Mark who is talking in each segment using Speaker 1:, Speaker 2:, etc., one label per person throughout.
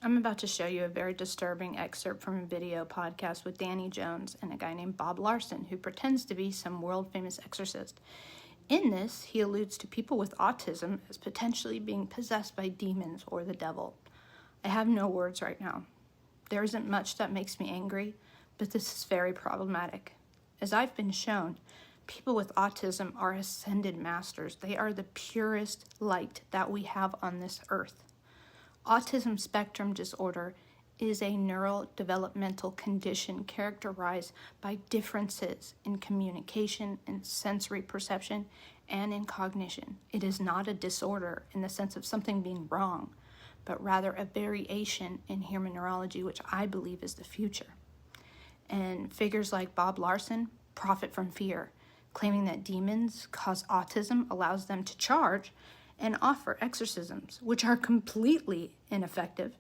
Speaker 1: I'm about to show you a very disturbing excerpt from a video podcast with Danny Jones and a guy named Bob Larson, who pretends to be some world-famous exorcist. In this, he alludes to people with autism as potentially being possessed by demons or the devil. I have no words right now. There isn't much that makes me angry, but this is very problematic. As I've been shown, people with autism are ascended masters. They are the purest light that we have on this earth. Autism spectrum disorder is a neurodevelopmental condition characterized by differences in communication, in sensory perception, and in cognition. It is not a disorder in the sense of something being wrong, but rather a variation in human neurology, which I believe is the future. And figures like Bob Larson profit from fear, claiming that demons cause autism allows them to charge and offer exorcisms, which are completely ineffective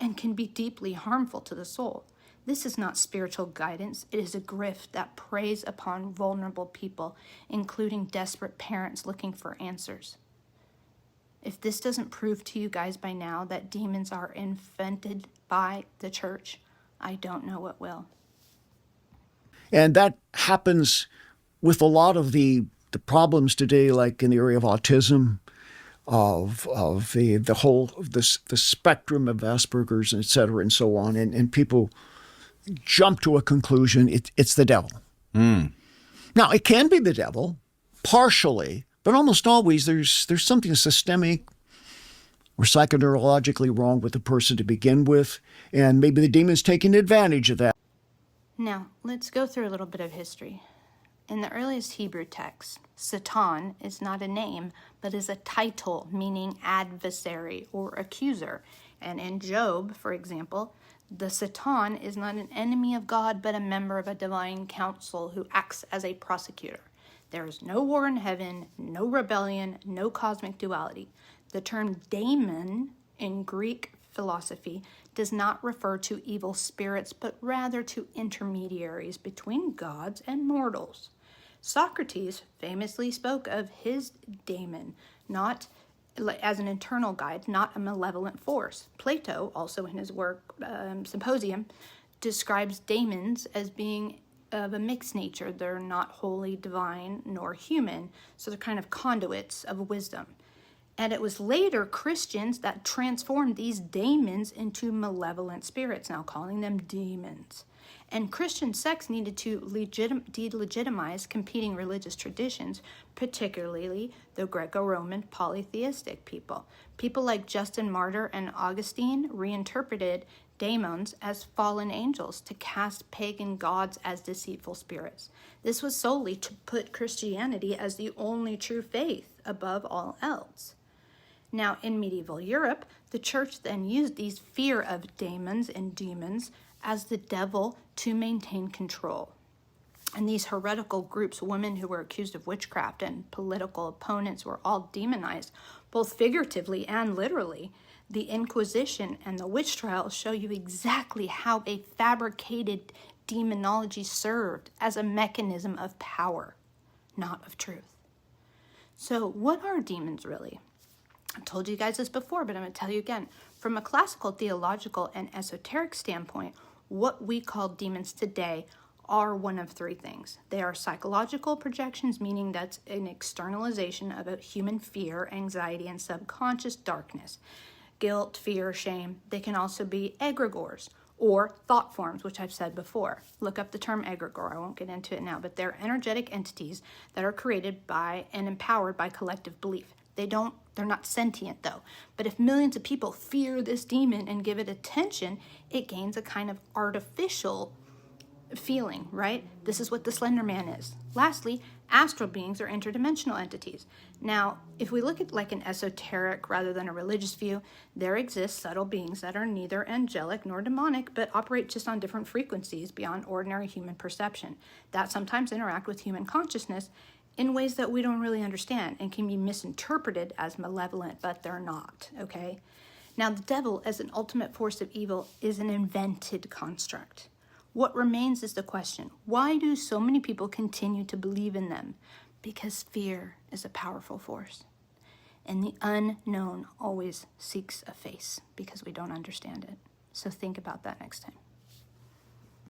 Speaker 1: and can be deeply harmful to the soul. This is not spiritual guidance. It is a grift that preys upon vulnerable people, including desperate parents looking for answers. If this doesn't prove to you guys by now that demons are invented by the church, I don't know what will.
Speaker 2: And that happens with a lot of the problems today, like in the area of autism, of the whole the spectrum of Asperger's, et cetera, and so on, and people jump to a conclusion it's the devil. Now it can be the devil, partially, but almost always there's something systemic or psychoneurologically wrong with the person to begin with, and maybe the demon's taking advantage of that.
Speaker 1: Now let's go through a little bit of history. In the earliest Hebrew text, Satan is not a name, but is a title meaning adversary or accuser. And in Job, for example, the Satan is not an enemy of God, but a member of a divine council who acts as a prosecutor. There is no war in heaven, no rebellion, no cosmic duality. The term daemon in Greek philosophy does not refer to evil spirits, but rather to intermediaries between gods and mortals. Socrates famously spoke of his daemon, not as an internal guide, not a malevolent force. Plato, also in his work Symposium, describes daemons as being of a mixed nature. They're not wholly divine nor human, so they're kind of conduits of wisdom. And it was later Christians that transformed these daemons into malevolent spirits, now calling them demons. And Christian sects needed to delegitimize competing religious traditions, particularly the Greco-Roman polytheistic people. People like Justin Martyr and Augustine reinterpreted daemons as fallen angels to cast pagan gods as deceitful spirits. This was solely to put Christianity as the only true faith above all else. Now, in medieval Europe, the church then used these fear of daemons and demons as the devil to maintain control. And these heretical groups, women who were accused of witchcraft and political opponents, were all demonized, both figuratively and literally. The Inquisition and the witch trials show you exactly how a fabricated demonology served as a mechanism of power, not of truth. So what are demons really? I've told you guys this before, but I'm going to tell you again. From a classical, theological, and esoteric standpoint, what we call demons today are one of three things. They are psychological projections, meaning that's an externalization of a human fear, anxiety, and subconscious darkness. Guilt, fear, shame. They can also be egregores, or thought forms, which I've said before. Look up the term egregore. I won't get into it now, but they're energetic entities that are created by and empowered by collective belief. They're not sentient though. But if millions of people fear this demon and give it attention, it gains a kind of artificial feeling, right? This is what the Slender Man is. Lastly, astral beings are interdimensional entities. Now, if we look at like an esoteric rather than a religious view, there exist subtle beings that are neither angelic nor demonic, but operate just on different frequencies beyond ordinary human perception that sometimes interact with human consciousness in ways that we don't really understand and can be misinterpreted as malevolent, but they're not, okay? Now, the devil as an ultimate force of evil is an invented construct. What remains is the question, why do so many people continue to believe in them? Because fear is a powerful force. And the unknown always seeks a face because we don't understand it. So think about that next time.